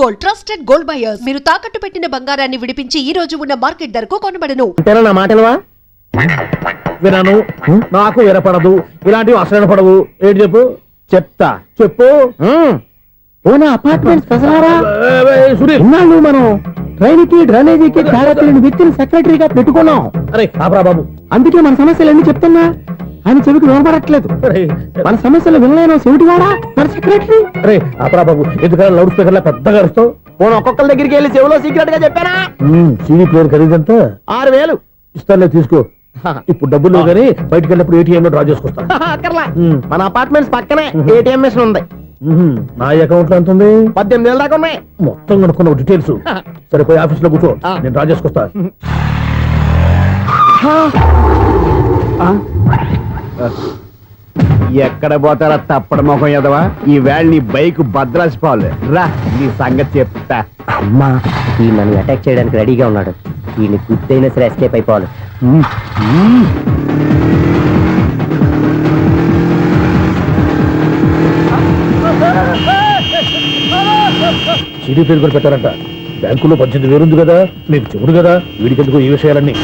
Gold trusted gold buyers. మీరు తాకట్టు పెట్టిన బంగారాన్ని విడిపించి ఈ రోజు ఉన్న మార్కెట్ ధరకు కొనబడను. నా మాటలవా వినను, నాకు వినపడదు, ఇలాంటివి అసలు పడవు. ఏంటి చెప్పు? చెప్తా, చెప్పు. ఇన్నాళ్ళు మనం ట్రైన్కి డ్రైనేజీకి వ్యక్తిని సెక్రటరీగా పెట్టుకున్నాం. అరే ఆపరా బాబు, అందుకే మన సమస్యలన్నీ చెప్తున్నా. ఆయన చెవికి వినపడట్లేదు. మన సమస్యలు వినలేను చెవిటివాడా మన సెక్రటరీ. అరే ఆపరా బాబు, ఎందుకంటే లౌడ్ స్పీకర్ లా పెద్దగా అరుస్తావు. పోను ఒక్కొక్కరి దగ్గరికి వెళ్ళి చెవిలో సీక్రెట్ గా చెప్పానా? సీడీ ప్లేయర్ ఖరీదంతా 6,000 ఇస్తానులే, తీసుకో. ఇప్పుడు డబ్బులు కానీ బయటకు వెళ్ళినప్పుడు ఏటీఎం లో డ్రా చేసుకొస్తా. మన అపార్ట్మెంట్స్ పక్కనే ఏటీఎం మిషన్ ఉంది. నా అకౌంట్ లో ఎంత ఉంది? 18,000 దాకా ఉన్నాయి. మొత్తం కనుక్కున్న డీటెయిల్స్. సరిపోయి ఆఫీస్ లో కూర్చో, నేను డ్రా చేసుకొస్తా. ఎక్కడ పోతారా తప్పడ మొఖం ఎదవా? ఈ వేళ నీ బైక్ భద్రాసిపోవాలి. రా నీ సంగతి చెప్తా. అమ్మా, ఈ నన్ను అటాక్ చేయడానికి రెడీగా ఉన్నాడు. ఈయన గుద్దైనా సరే ఎస్కేప్ అయిపోవాలి. సిడీ పేరు కూడా పెట్టారంట. బ్యాంకులో 18,000 ఉంది కదా, మీకు చెవుడు కదా, వీడికెందుకు ఈ విషయాలన్నీ?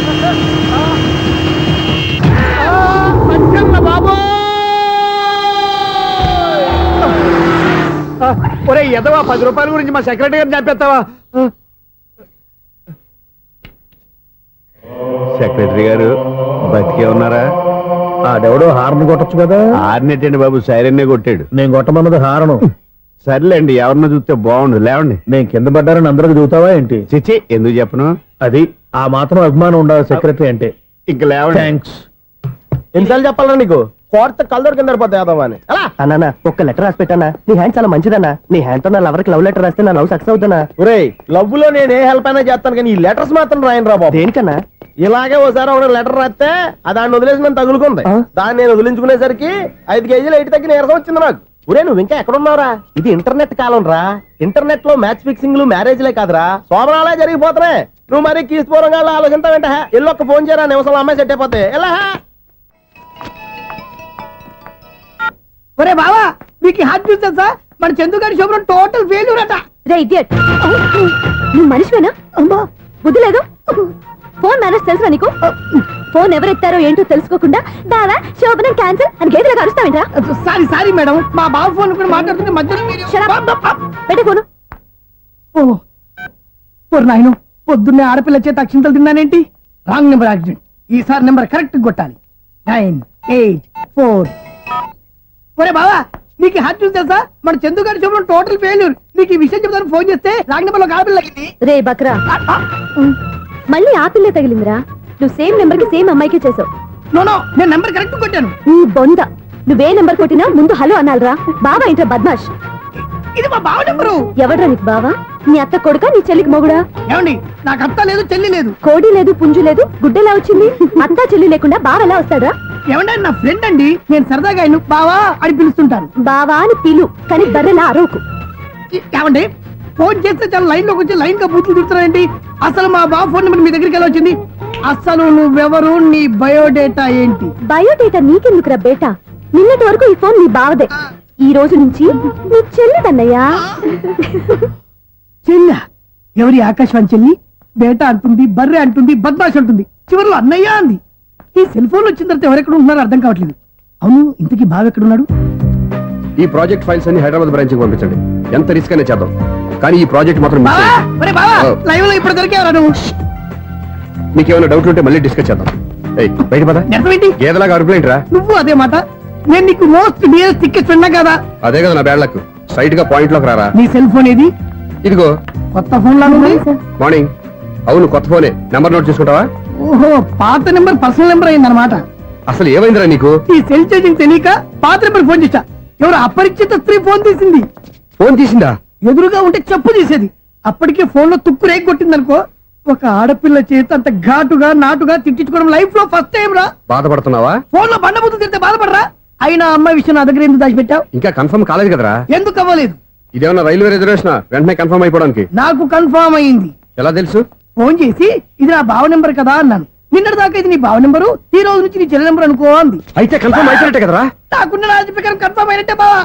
ఒరే ఎదవా, 10 రూపాయల గురించి మా సెక్రటరీ గారిని చంపేస్తావా? సెక్రటరీ గారు బతికే ఉన్నారా? ఆడెవడో హార్న్ కొట్టచ్చు కదా. హార్నెట్టండి బాబు, సైరన్నే కొట్టాడు. నేను కొట్టమన్నది హారను. సర్లేండి, ఎవరినో చూస్తే బాగుండు. లేవండి. నేను కింద పడ్డారని అందరికి చూతావా ఏంటి? చిచ్చి, ఎందుకు చెప్పను? అది ఆ మాత్రం అభిమానం ఉండాలి సెక్రటరీ అంటే. ఇంక లేవండి. థ్యాంక్స్. ఎన్నిసార్లు చెప్పాలన్నా నీకు? కోర్త కలర్ కింద పోతాయి అన్నా. ఒక్క లెటర్ రాసి పెట్టానా? నీ హ్యాండ్ చాలా మంచిదన్నా. నీ హ్యాండ్ తో నా లవర్కి లవ్ లెటర్ రాస్తే నా లవ్ సక్సెస్ అవుతానా? ఒరే, లవ్ లో నేను ఏ హెల్ప్ అయినా చేస్తాను, కానీ ఈ లెటర్స్ మాత్రం రాయను రా బాబు. దేనికన్నా? ఇలాగే ఓసారి ఒక లెటర్ రాస్తే దాన్ని వదిలేసి నన్ను తగులుకుంది. దాన్ని నేను వదిలించుకునేసరికి 5 కేజీలు ఎయిట్ తగ్గి నీరసం వచ్చింది నాకు. ఒరే, నువ్వు ఇంకా ఎక్కడున్నావురా? ఇది ఇంటర్నెట్ కాలం రా. ఇంటర్నెట్ లో మ్యాచ్ ఫిక్సింగ్లు మ్యారేజ్లే కాదురా, శోభనాలే జరిగిపోతున్నాయి. నువ్వు మరి కీస్పూరంగా ఆలోచించావంటే ఎల్లు ఒక్క ఫోన్ చేయరా, నిమిషంలో అమ్మాయి సెట్ అయిపోతే. ఎలా? ఒరే బావా, మీకు హార్ట్ చూస్తా సార్, మన చందుగారి శోభనం టోటల్ ఫెయిల్యూర్ అట. నువ్వు మనిషివేనా? అమ్మా బుద్ధి లేదు. ఫోన్ మేనేజ్ తెలుసా నీకు? ఫోన్ ఎవరెత్తారో ఏంటో తెలుసుకోకుండా బావా శోభనం క్యాన్సిల్ అని గేదెలకు అరుస్తావేంట్రా? సారీ మేడం, మా బావ ఫోన్ కూడా మాట్లాడుతుంటే మధ్యలో పెట్టే ఫోను. నాయను, పొద్దున్నే ఆడపిల్ల చేత అక్షింతలు తిన్నానేంటి? Wrong number accident. ఈసారి నెంబర్ కరెక్ట్ కొట్టాలి. 984. ఒరే బావా, నీకు హార్ట్ చూస్తే సార్, మన చందుగారి శోభనం టోటల్ ఫెయిల్యూర్. నీకు ఈ విషయం చెప్తాను ఫోన్ చేస్తే రాంగ్ నెంబర్ లో ఆడపిల్ల రే బక్రా, మళ్ళీ ఆ పిల్లే తగిలిందిరా. నువ్వు సేమ్ నెంబర్ కి సేమ్ అమ్మాయికి చేసావు. నో, నేను నెంబర్ కరెక్ట్ కొట్టాను. ఈ బొంద, నువ్వే నెంబర్ కొట్టినా ముందు హలో అనాలరా. బావా ఏంట్రా బద్మాష్? ఇది మా బావ నెంబరు. ఎవడ్రా నీకు బావా? నీ అత్త కొడుక, నీ చెల్లికి మొగుడా? ఏమండి, నాకు అత్త లేదు, చెల్లి లేదు. కోడి లేదు, పుంజు లేదు, గుడ్డెలా వచ్చింది? అత్త చెల్లి లేకుండా బావ ఎలా వస్తాడా? ఏమండి, నా ఫ్రెండ్ అండి, నేను సరదాగా ఆయన బావా అని పిలుస్తుంటాను. బావా అని పిలు, కానీ బర్రెలా అరవకు. ఏమండి, ఫోన్ చేస్తే చాలా లైన్ లోకి వచ్చి లైన్ గా బూతులు తిడుతున్నాయండి. అసలు మా బావ ఫోన్ నెంబర్ మీ దగ్గరికి ఎలా వచ్చింది? అసలు నువ్వెవరు, నీ బయోడేటా ఏంటి? బయోడేటా నీకెందుకురా బేటా? నిన్నటి వరకు ఈ ఫోన్ నీ బావదే, ఈ రోజు నుంచి నీ చెల్లిదన్నయ్యా. చెల్ల ఎవరి? ఆకాశవాణి చెల్లి. బేటా అంటుంది, బర్రె అంటుంది, బద్మాష్ అంటుంది, చివరిలో అన్నయ్య అంది. ఈ సెల్ ఫోన్ వచ్చిన తర్వాత ఎవరెక్కడ ఉంటున్నారో అర్థం కావట్లేదు. అవును, ఇంతకీ బావ ఎక్కడున్నాడు? ఈ ప్రాజెక్ట్ ఫైల్స్ అన్ని హైదరాబాద్ బ్రాంచ్ కి పంపించండి. ఎంత రిస్క్ అనే చేద్దాం, కానీ ఈ ప్రాజెక్ట్ మాత్రం లైవ్ లో ఇప్పుడు దొరికేవరా నువ్వు? మీకేమైనా డౌట్ ఉంటే మళ్ళీ డిస్కస్ చేద్దాం. బయట పద. గేదలాగా అరుపులేంట్రా నువ్వు? అదే మాట. నేను నీకు మోస్ట్ డియరెస్ట్ టికెట్ విన్నా కదా. అదే కదా నా బ్యాడ్ లక్. స్ట్రైట్ గా పాయింట్ లోకి రారా. నీ సెల్ ఫోన్ ఏది? ఇదిగో. కొత్త ఫోన్ లాగా ఉంది. మార్నింగ్. అవును, కొత్త ఫోనే. నెంబర్ నోట్ చేసుకుంటావా? ఓహో, పాత నెంబర్ పర్సనల్ నెంబర్ అయిందన్నమాట. అసలు ఏమైందిరా నీకు? ఈ సెల్ చేసింగ్ తెలియక పాత నెంబర్ ఫోన్ చేశా. ఎవరు అపరిచిత స్త్రీ ఫోన్ తీసింది. ఫోన్ తీసిందా? ఎదురుగా ఉంటే చెప్పు తీసేది. అప్పటికే ఫోన్ లో తుక్కు రేగి కొట్టిందనుకో. ఒక ఆడపిల్ల చేత అంత ఘాటుగా నాటుగా తిట్టించుకోవడం లైఫ్ లో ఫస్ట్ టైం రా. బాధపడుతున్నావా? ఫోన్ లో బండబూతులు తింటే బాధపడరా? అయినా అమ్మాయి విషయం నా దగ్గర ఎందుకు దాచిపెట్టావు? ఇంకా కన్ఫర్మ్ కాలేదు కదరా. ఎందుకు అవ్వలేదు? ఇదేమన్నా రైల్వే రిజర్వేషన్? వెంటనే కన్ఫర్మ్ అయిపోవడానికి. నాకు కన్ఫర్మ్ అయింది. ఎలా తెలుసు? ఫోన్ చేసి ఇది నా బావ నెంబర్ కదా అన్నాను. నిన్నటి దాకా ఇది నీ బావ నెంబరు, ఈ రోజు నుంచి నీ చెల్లి నెంబర్ అనుకో అంది. అయితే కన్ఫర్మ్ అయిపోయినట్టే కదరా? నాకున్న రాజు ప్రకారం కన్ఫర్మ్ అయినట్టే బావా.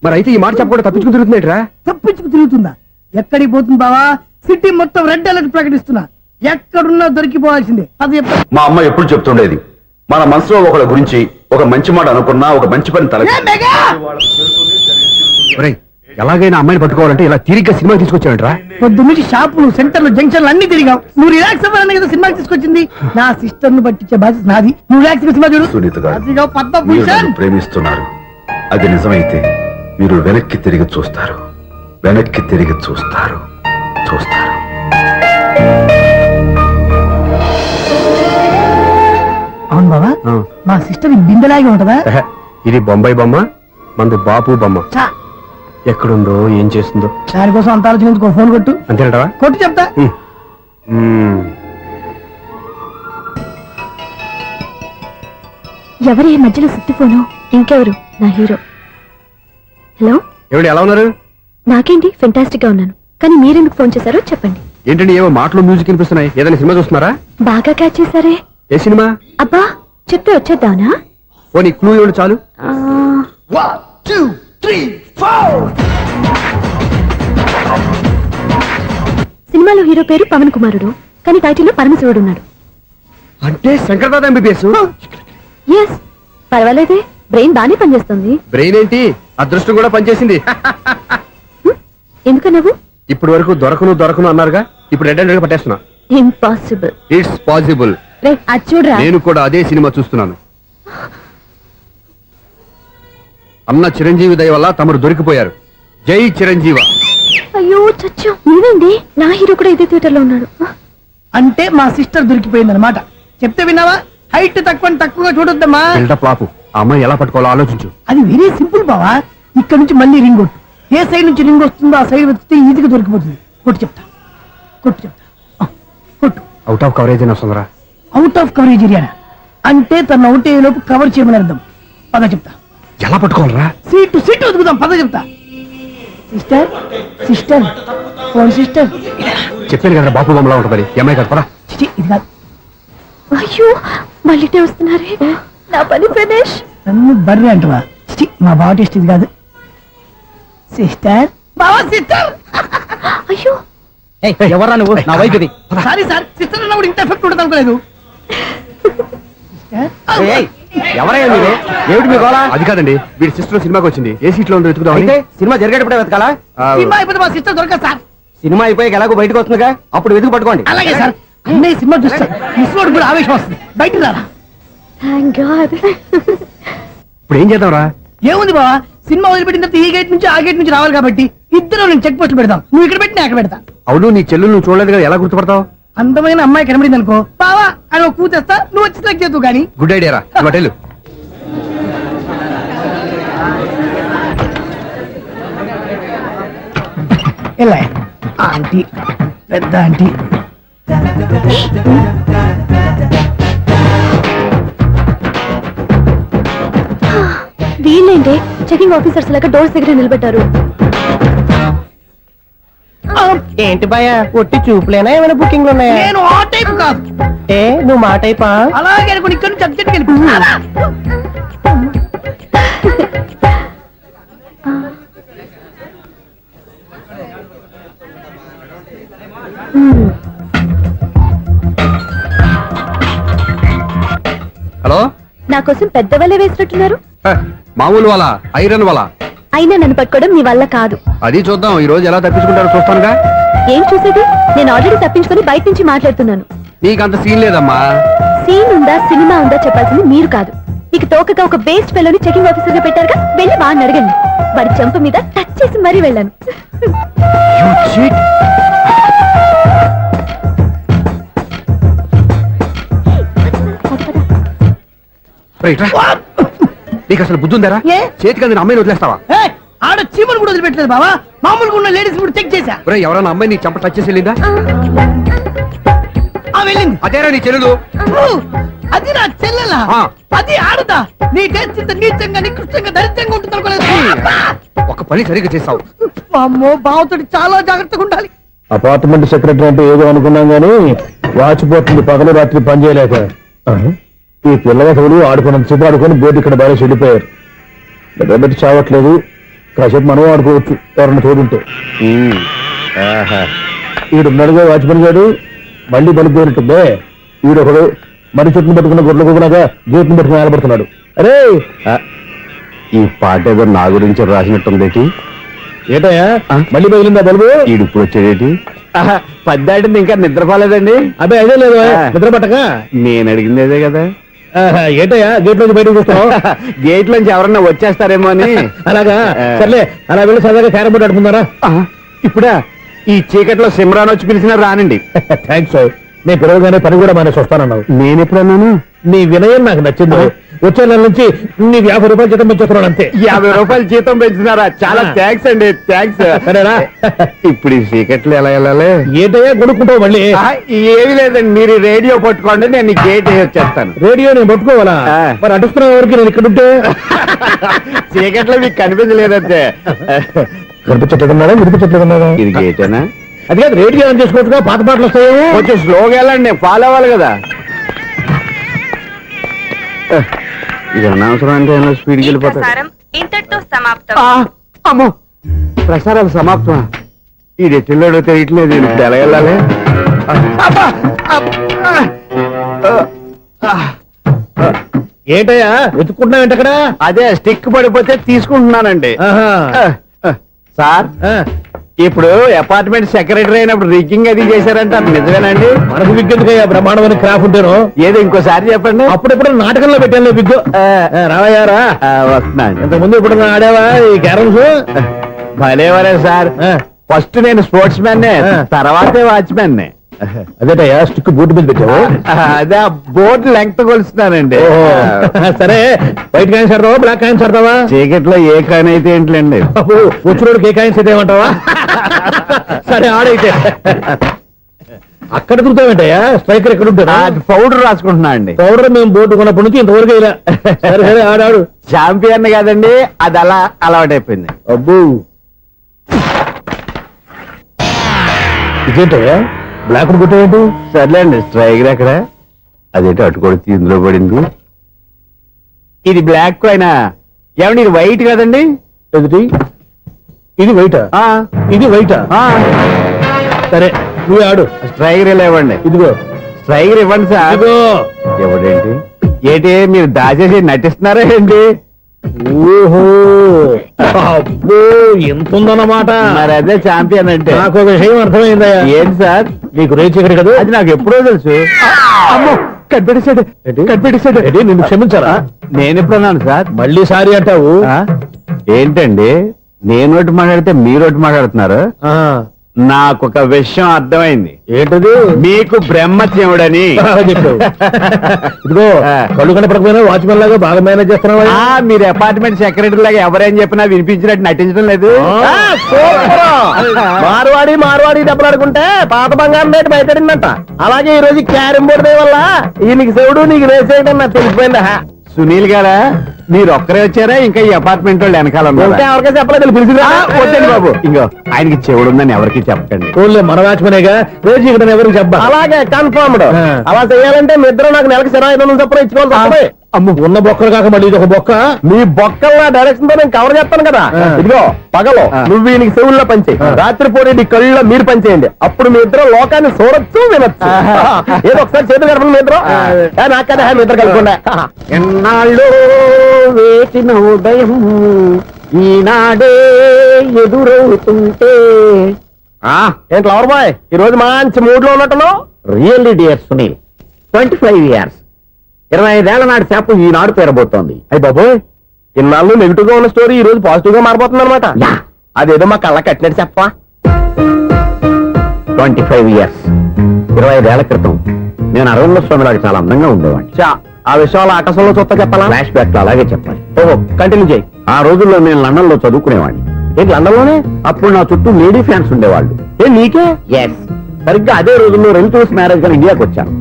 మరి అయితే ఈ మాట చెప్పకుండా తప్పించుకు తిరుగుతున్నట్రా? తప్పించుకు తిరుగుతుందా? ఎక్కడికి పోతుంది బావా? సిటీ మొత్తం రెడ్ అలర్ట్ ప్రకటిస్తున్నా. ఎక్కడున్నా దొరికిపోవాల్సిందే. అది చెప్తా. మా అమ్మ ఎప్పుడు చెప్తుండేది, మన మనసులో ఒకళ్ళ గురించి ఒక మంచి మాట అనుకున్నా ఒక మంచి పని తల ఏ మెగా! ఒరేయ్, ఎలాగైనా అమ్మాయిని పట్టుకోవాలంటే ఇలా తిరిగ్గా సినిమా తీసుకొచ్చావంటరా? పొద్దు నుంచి షాపులు, సెంటర్లు, జంక్షన్లు అన్ని తిరిగావు. నువ్వు రిలాక్స్ అవ్వాలని కదా సినిమాకి తీసుకొచ్చింది. నా సిస్టర్ ను పట్టించే బాధ్యత నాది. నువ్వు రిలాక్స్ సినిమా చూడు. సునీత గారు, అదిగో మీరు పద్మభూషణ్. నన్ను ప్రేమిస్తున్నారు. అది నిజమైతే మీరు వెనక్కి తిరిగి చూస్తారు, వెనక్కి తిరిగి చూస్తారు, చూస్తారు. అవును బాబా, ఆ. మా సిస్టర్ బిందెలాగే ఉంటదా? ఎహె, ఇది బొంబాయి బొమ్మ, మంది బాపు బొమ్మ. చా, ఎక్కడుందో ఏం చేస్తుందో దానికోసం అంత ఆలోచించుకో. ఫోన్ కొట్టు. అంతేనంటావా? కొట్టు చెప్తా. ఎవరి ఈ మధ్యలో సుత్తి ఫోను? ఇంకెవరు? నా హీరో. హలో, ఏమిటి ఎలా ఉన్నారు? నాకేంటి ఫెంటాస్టిక్ గా ఉన్నాను, కానీ మీరెందుకు ఫోన్ చేశారో చెప్పండి. ఏంటండి ఏవో మాటలు మ్యూజిక్ వినిపిస్తున్నాయి, ఏదైనా సినిమా చూస్తున్నారా? బాగా క్యాచ్ చేశారే. ఏ సినిమా? అబ్బా, చెప్తే వచ్చేద్దానా? ఓ నీ క్లూ ఇవ్వండి చాలు. ఆ, 1 2 3 4. సినిమాలో హీరో పేరు పవన్ కుమారుడు, కానీ టైటిల్లో పరమశివుడు ఉన్నాడు. అంటే శంకర్దాద ఎంబీబీఎస్. ఎస్, పర్వాలేదే, బ్రెయిన్ బానే పనిచేస్తుంది. బ్రెయిన్ ఏంటి, అదృష్టం కూడా పనిచేసింది. ఎందుకు నవ్వు? ఇప్పటి వరకు దొరకను అన్నారుగా, ఇప్పుడు రెడ్ హ్యాండెడ్ గా పట్టేస్తున్నా. ఇంపాసిబుల్. It's possible. రే, అది చూడరా. నేను కూడా అదే సినిమా చూస్తున్నాను. అన్న చిరంజీవి దయ వల్ల తమరు దొరికిపోయారు. జై చిరంజీవ. అయ్యో చచ్చో, నీవేంటి? నా హీరో కూడా ఇదే థియేటర్ లో ఉన్నాడు. అంటే మా సిస్టర్ దొరికిపోయింది అనమాట. చెప్తే విన్నావా? హైట్ తక్కువగా చూడొద్దమ్మా. బిల్డప్ లాపు. ఆ అమ్మాయి ఎలా పట్టుకోవాలో ఆలోచించు. అది వెరీ సింపుల్ బావా. ఇక్కడ నుంచి మళ్ళీ రింగ్ కొట్టు. ఏ సైడ్ నుంచి రింగ్ వస్తుందో ఆ సైడ్ వెతికితే ఈజీగా దొరికిపోతుంది. కొట్టు చెప్తా. ఆ, కొట్టు. అవుట్ ఆఫ్ కవరేజ్ అని వస్తుందిరా. అవుట్ ఆఫ్ కవరేజ్ ఏరియా అంటే తన అవుట్ అయ్యే లోపు కవర్ చేయమని అర్థం. పద చెప్తా. ఎలా పట్టుకోవాలరా? సీటు వెతుకుదాం. పద చెప్తా. Sister phone sister. చెప్పాను కదా బాపు బొమ్మలా ఉంటుంది. అమ్మాయి కదా పరా. చిచి, ఇది కాదు. అయ్యో, మళ్ళీ వస్తున్నారే. నా పని ఫినిష్. నన్ను బర్రె అంటవా? చిచి, మా బావ టేస్ట్ ఇది కాదు. సిస్టర్, బావా సిస్టర్. అయ్యో, ఎవరా నువ్వు? నా వైపు ఇది. సారీ సార్, సిస్టర్ అన్నప్పుడు ఇంత ఎఫెక్ట్ ఉండదు అనుకోలేదు. ఎవరయ్యా మీరు? ఏమిటి మీ గోళ? అది కాదండి, వీడి సిస్టర్ సినిమాకి వచ్చింది. ఏ సీట్ లో ఉందో వెతుకుదామని. అయితే సినిమా జరిగేటప్పుడే వెతకాలా? సినిమా అయిపోతే మా సిస్టర్ దొరకదు సార్. సినిమా అయిపోయాక ఎలాగో బయటకు వస్తుందిగా, అప్పుడు వెతుకు పట్టుకోండి. అలాగే సార్. అన్నయ్య సినిమా చూస్తారు. మిస్ కూడా ఆవేశం వస్తుంది. బయటికి రారా. Thank God. ఇప్పుడు ఏం చేద్దాంరా? ఏముంది బావా, సినిమా వదిలిపెట్టిన తర్వాత ఈ గేట్ నుంచి ఆ గేట్ నుంచి రావాలి కాబట్టి ఇద్దరు నేను చెక్ పోస్ట్ పెడతాం. నువ్వు ఇక్కడ పెట్టి నేను అక్కడ పెడతా. అవును, నీ చెల్లెలు నువ్వు చూడలేదు కదా, ఎలా గుర్తుపడతావు? అందమైన అమ్మాయి కనబడింది అనుకో, బావా అని ఒక కూతేస్తా. నువ్వు వచ్చి సెలెక్ట్ చేద్దు కానీ. గుడ్ ఐడియా రా. హోటల్ ఎలా ఆంటీ, పెద్ద ఆంటీ. వీళ్ళేంటి చెకింగ్ ఆఫీసర్స్ లాగా డోర్స్ దగ్గర నిలబెట్టారు. ఏంటి భయ, ఒట్టి చూపులేనా ఏమైనా బుకింగ్లు ఉన్నాయా? నేను ఆ టైప్ కాదు. ఏ నువ్వు మా టైపా? అలాగే అనుకుని ఇక్కడ నుంచి అర్జెంట్కి వెళ్ళిపోతున్నా. హలో. నా కోసం పెద్ద వలే వేసినట్టున్నారు. మామూలు వాళ్ళ ఐరన్ వాళ్ళ. అయినా నన్ను పట్టుకోవడం మీ వల్ల కాదు. అది చూద్దాం, ఈ రోజు ఎలా తప్పించుకుంటారో చూస్తానుగా. ఏం చూసేది? నేను ఆల్రెడీ తప్పించుకొని బయట నుంచి మాట్లాడుతున్నాను. నీకంత సీన్ లేదమ్మా. సీన్ ఉందా సినిమా ఉందా చెప్పాల్సింది మీరు కాదు. మీకు తోకగా ఒక బేస్ట్ ఫెలోని చెకింగ్ ఆఫీసర్ గా పెట్టారుగా, వెళ్ళి వాడిని అడగండి. వాడి చెంప మీద టచ్ చేసి మరీ వెళ్ళాను. You cheat. రైట్ రా. నీకు అసలు బుద్ధి ఉందారా? ఏ? చేతికి అందిన అమ్మాయిని వదిలేస్తావా? ఏయ్, ఆడ చీమలు కూడా వదిలిపెట్టలేదు బావా. మామూలుగా ఉన్న లేడీస్ కూడా చెక్ చేశా. ఒరేయ్, ఎవరైనా అమ్మాయి నీ చెంప టచ్ చేసి వెళ్ళిందా? ఆ వెళ్ళింది. అదేరా నీ చెల్లెలు. అది నా చెల్లెలా? ఆ. అది ఆడదా? నీ టేస్ట్ ఇంత నీచంగా నికృష్టంగా దరిద్రంగా ఉంటుంది అనుకోలేదు. ఒక పని సరిగ్గా చేసావు. అమ్మో, బావతోటి చాలా జాగ్రత్తగా ఉండాలి. అపార్ట్మెంట్ సెక్రటరీ అంటే ఏదో అనుకున్నాం గానీ వాచిపోతుంది పగలు రాత్రి పని చేయలేక. ఈ పిల్లవాడు ఆడుకున్నంత సేపు ఆడుకొని బోర్డు ఇక్కడ బాగా చెడిపోయారు. నిద్రబెట్టి చావట్లేదు. కాసేపు మనం ఆడుకోవచ్చు ఎవరన్నా తోడుంటే. ఈడున్నాడుగా వాచ్మెన్ గారు మళ్ళీ బలిపోయినట్టుందే. ఈడొకడు మరి చెట్టును పట్టుకున్న గొడ్ల కుక్కలాగా గేట్ను పట్టుకుని ఆడబడుతున్నాడు. అరే ఈ పాట ఏదో నా గురించి రాసినట్టుందేటి. ఏటయ్యా మళ్ళీ పగిలిందా బల్బు? ఈడు ఇప్పుడు వచ్చేదేటి? పద్దాటింది ఇంకా నిద్రపోలేదండి. అబ్బాయి అదే లేదు నిద్ర పట్టక. నేను అడిగింది అదే కదా. ఏటయ్యా గేట్ నుంచి బయటకు చూస్తావు? గేట్ నుంచి ఎవరన్నా వచ్చేస్తారేమో అని. అలాగా సర్లే అలా వెళ్ళి సరదాగా క్యారం బోర్డు ఆడుకున్నారా? ఇప్పుడా ఈ చీకట్లో సిమ్రాన్ వచ్చి పిలిచినా రానండి. థ్యాంక్స్. నేను పిలవగానే పని కూడా మానేసి వస్తానన్నావు. నేను ఎప్పుడన్నాను? నీ వినయం నాకు నచ్చింది. వచ్చే నెల నుంచి నీకు 50 రూపాయలు జీతం పెంచుతున్నాను అంతే. 50 రూపాయలు జీతం పెంచినారా? చాలా థ్యాంక్స్ అండి. థ్యాంక్స్. సరేనా? ఇప్పుడు ఈ చీకట్లు ఎలా వెళ్ళాలి? ఏంటయ్యా కొనుక్కుంటావు మళ్ళీ? ఏమి లేదండి, మీరు రేడియో పట్టుకోండి, నేను ఈ గేట్ వచ్చేస్తాను. రేడియో నేను పట్టుకోవాలా? మరి అడుస్తున్నా ఎవరికి నేను ఇక్కడ ఉంటే? చీకట్లో మీకు కనిపించలేదంతే. కనిపించట్లేదన్నారా వినిపించట్లేదన్నారా? ఇది గేటేనా? అది కాదు రేడియో ఆన్ చేసుకోవచ్చుగా, పాత పాటలు వస్తాయేమో. కొంచెం స్లోగా వెళ్ళండి, నేను ఫాలో అవ్వాలి కదా. ఇది అనవసరం అంటే స్పీడ్కి వెళ్ళిపోతాడు. ప్రసారం ఇంతటితో సమాప్తం. అమ్మో, ప్రసారాలు సమాప్తమా? ఇది ఎట్టిల్లాడో తెలియట్లేదు. ఇప్పుడు ఎలా వెళ్ళాలి? ఏంటయ్యా వెతుక్కుంటున్నావు ఏంటక్కడ? అదే స్టిక్ పడిపోతే తీసుకుంటున్నానండి. సార్, ఇప్పుడు అపార్ట్మెంట్ సెక్రటరీ అయినప్పుడు రిగ్గింగ్ అది చేశారంట, నిజమేనండి? మనకు విగ్గెందుకయ్యా బ్రహ్మాండమైన క్రాఫ్ ఉంటాను. ఏదో ఇంకోసారి చెప్పండి. అప్పుడెప్పుడు నాటకంలో పెట్టాను విగ్గు. రావయ్యారా? వస్తున్నాను. ఇంతకుముందు ఇప్పుడు ఆడావా ఈ క్యారమ్స్? భలేవరే సార్. ఫస్ట్ నేను స్పోర్ట్స్ మ్యాన్, తర్వాతే వాచ్మెన్. అదేటయ్యా స్టిక్ బూట్ మీద పెట్టావు? అదే బోర్డు లెంగ్త్ కొలుస్తున్నానండి. సరే వైట్ కాయిన్స్ ఆడతావా బ్లాక్ కాయిన్స్ ఆడతావా? చీకట్లో ఏ కాయిన్ అయితే ఏంటండి? వచ్చినోడికి ఏ కాయిన్స్ అయితే ఏమంటావా? సరే ఆడైతే. అక్కడ తిరుగుతావేంటయ్యా? స్ట్రైకర్ ఎక్కడ ఉంటాడా? పౌడర్ రాసుకుంటున్నా అండి. పౌడర్ మేము బోర్డు కొన్నప్పటి నుంచి ఇంతవరకు ఇలా. సరే సరే ఆడాడు. చాంపియన్ కాదండి, అది అలా అలవాటైపోయింది. అబ్బు ఇదేంటయ్యా బ్లాక్ కొట్టేంటి? సర్లే అండి, స్ట్రైకర్ ఎక్కడ? అదేంటి అటు కొడితే ఇందులో పడింది. ఇది బ్లాక్ అయినా ఏమండి? ఇది వైట్ కదండి? ఎదుటి ఇది వైటా? ఇది వైటా? సరే నువ్వే ఆడు. స్ట్రైకర్ ఇలా ఇవ్వండి. ఇదిగో స్ట్రైకర్ ఇవ్వండి సార్. ఇదిగో. ఎవడేంటి? ఏంటి మీరు దాచేసి నటిస్తున్నారా ఏంటి? ఓహో అబ్బో ఎంత ఉందన్నమాట. మరి అదే చాంపియన్ అంటే. నాకు ఒక విషయం అర్థమైందయ్యా. ఏంటి సార్? నీకు రేచి ఇక్కడ కదా? అది నాకు ఎప్పుడో తెలుసు. అమ్మో, కనిపెట్టేశాడు కనిపెట్టేశాడు. నిన్ను క్షమించారా? నేను ఎప్పుడన్నాను సార్? మళ్ళీ సారీ అంటావు? ఏంటండి నేను ఒకటి మాట్లాడితే మీరు ఒకటి మాట్లాడుతున్నారు? నాకు ఒక విషయం అర్థమైంది. ఏంటది? మీకు బ్రహ్మత్యముడని చెప్పావు. ఇదిగో కళ్ళు కనపడకపోయినా వాచ్మెన్ లాగా బాగా మేనేజ్ చేస్తున్నావా? మీరు అపార్ట్మెంట్ సెక్రటరీ లాగా ఎవరేం చెప్పినా వినిపించినట్టు నటించడం లేదు. మార్వాడి దెబ్బలాడుకుంటే పాత బంగారం రేటు బయటడిందంట. అలాగే ఈ రోజు క్యారం బోర్డు వల్ల నీకు శివుడు నీకు రేసేయడం నాకు తెలిసిపోయిందా? సునీల్ గారా, మీరు ఒక్కరే వచ్చారా? ఇంకా ఈ అపార్ట్మెంట్ వాళ్ళు వెనకాల ఎవరికీ చెప్పలేదు పిలిచిరా? వద్దండి బాబు, ఇంకో ఆయనకి చెవుడు ఉందని ఎవరికి చెప్పకండి. ఓన్లీ మన వాచ్మనేగా రోజు ఇక్కడ ఎవరికి చెప్పా. అలాగే కన్ఫర్మ్డ్. అలా చేయాలంటే మీ ఇద్దరు నాకు నెలకు 500 చొప్పున ఇచ్చుకోవాలి. అమ్మ ఉన్న బొక్కలు కాక మళ్ళీ ఇది ఒక బొక్క. మీ బొక్కల డైరెక్షన్ తో నేను కవర్ చేస్తాను కదా. ఇదిగో పగలో నువ్వు వీనికి చెవుల్లో పనిచేయి, రాత్రి పూట నీ కళ్ళలో మీరు పనిచేయండి. అప్పుడు మీ ఇద్దరు లోకాన్ని చూడొచ్చు వినొచ్చు. ఏదో ఒకసారి చేతులు కలపండి మీ ఇద్దరు. నాకదే మీ ఇద్దరు కలపకుండా. ఎన్నాళ్ళు వేసిన ఉదయం ఈనాడే ఎదురవుతుంటే. ఏంటి లవర్ బాయ్ ఈ రోజు మంచి మూడ్ లో ఉన్నట్టును? రియల్లీ డియర్ సునీల్, 25 years 25 ఏళ్ల నాటి చేప ఈనాడు పేరబోతోంది. అయ్యి బాబోయ్, ఇన్నాళ్ళు నెగిటివ్ గా ఉన్న స్టోరీ ఈ రోజు పాజిటివ్ గా మారిపోతుంది అనమాట. అదేదో మా కళ్ళ కట్టినట్టు చెప్పా. 25 years 25 ఏళ్ల క్రితం నేను అరవింద స్వామిలాగా చాలా అందంగా ఉండేవాడిని. ఆ విషయాలు ఆకాశంలో చూస్తా చెప్పాలా? ఫ్లాష్ బ్యాక్ లో అలాగే చెప్పాలి. ఓహో కంటిన్యూ చేయి. ఆ రోజుల్లో నేను లండన్ లో చదువుకునేవాడిని. ఏంటి లండన్ లోనే? అప్పుడు నా చుట్టూ లేడీ ఫ్యాన్స్ ఉండేవాళ్ళు. నీకే? ఎస్, సరిగ్గా అదే రోజుల్లో రిలేటివ్స్ మ్యారేజ్ గా ఇండియాకి వచ్చాను.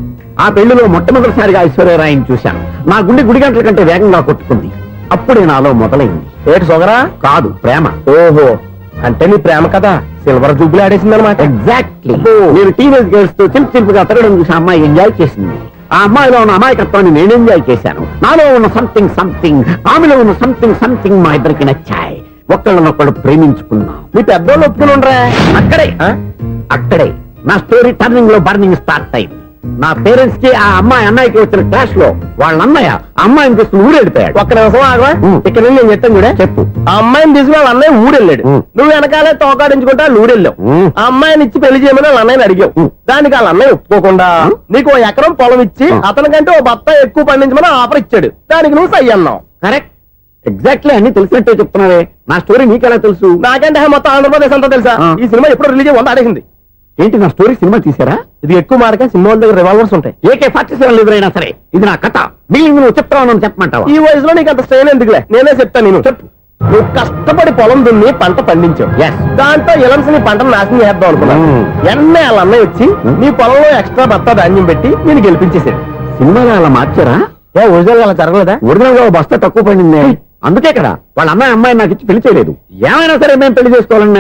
ఆ పెళ్లిలో మొట్టమొదటిసారిగా ఐశ్వర్యరాయని చూశాను. నా గుండె గుడి గంటల కంటే వేగంగా కొట్టుకుంది. అప్పుడే నాలో మొదలైంది. ఏటి సొగరా? కాదు, ప్రేమ. ఓహో, అంటే నీ ప్రేమ కదా సిల్వర్ జూబ్లీ ఆడేసింది అనమాట. ఎగ్జాక్ట్లీ. నేను టీనేజ్ గర్ల్స్ తో చిలుపుగా తిరగడం చూసి అమ్మాయి ఎంజాయ్ చేసింది. ఆ అమ్మాయిలో ఉన్న అమాయకత్వాన్ని నేను ఎంజాయ్ చేశాను. నాలో ఉన్న సంథింగ్ ఆమెలో ఉన్న సంథింగ్ మా ఇద్దరికి నచ్చాయి. ఒక్కళ్ళనొక్కడు ప్రేమించుకున్నాం. మీ పెద్దోళ్ళు ఒప్పుకుని ఉండరా? అక్కడే అక్కడే నా స్టోరీ టర్నింగ్ లో బర్నింగ్ స్టార్ట్ అయింది. నా పేరెంట్స్ కి ఆ అమ్మాయి అన్నయ్యకి వచ్చిన క్లాష్ లో వాళ్ళ అన్నయ్య అమ్మాయిని తీసుకుని ఊరెళ్ళిపోయాడు. ఒక్క నిమిషం ఆగవా? ఇక్కడ నుంచి నేను చెప్తాను కూడా. చెప్పు. ఆ అమ్మాయిని తీసుకుని వాళ్ళ అన్నయ్య ఊరెళ్ళాడు. నువ్వు వెనకాలే తోకాడించుకుంటా ఊరెళ్ళావు. ఆ అమ్మాయిని ఇచ్చి పెళ్లి చేయమని వాళ్ళ అన్నయ్యని అడిగావు. దానికి వాళ్ళ అన్నయ్య ఒప్పుకోకుండా నీకు 1 ఎకరం పొలం ఇచ్చి అతనికంటే 1 బత్త ఎక్కువ పండించమని ఆఫర్ ఇచ్చాడు. దానికి నువ్వు సై అన్నావు. కరెక్ట్, ఎగ్జాక్ట్లీ అన్ని తెలిసినట్టే చెప్తున్నావే. నా స్టోరీ నీకెలా తెలుసు? నాకంటే మొత్తం ఆంధ్రప్రదేశ్ అంతా తెలుసా? ఈ సినిమా ఎప్పుడు రిలీజ్ అయ్యి 100 ఆడేసింది. ఏంటి నా స్టోరీ సినిమా తీసారా? ఇది ఎక్కువ మార్క సినిమా వాళ్ళ దగ్గర రివాల్వర్స్ ఉంటాయి. AK-47 ఎదురైనా సరే ఇది నా కథ. మిగిలింది నువ్వు చెప్తావు చెప్పమంటావా? ఈ వయసులో నీకు అంత స్ట్రెయిన్ ఎందుకులే, నేనే చెప్తాను. నేను చెప్పు. నువ్వు కష్టపడి పొలం దున్ని పంట పండించావు. Yes. దాంతో ఇలమ్స్ నీ పంటను నాశనం చేద్దాం అనుకున్నాను. ఎన్నే వాళ్ళ అన్నయ్య వచ్చి నీ పొలంలో ఎక్స్ట్రా బత్తా ధాన్యం పెట్టి నేను గెలిపించేసాడు. సినిమాలో అలా మార్చారా? ఒరిజినల్ అలా జరగలేదా? ఒరిజినల్ గా ఓ బస్తా తక్కువ పడింది. అందుకే కదా వాళ్ళ అమ్మాయి నాకు ఇచ్చి పెళ్లి చేయలేదు. ఏమైనా సరే మేము పెళ్లి చేసుకోవాలని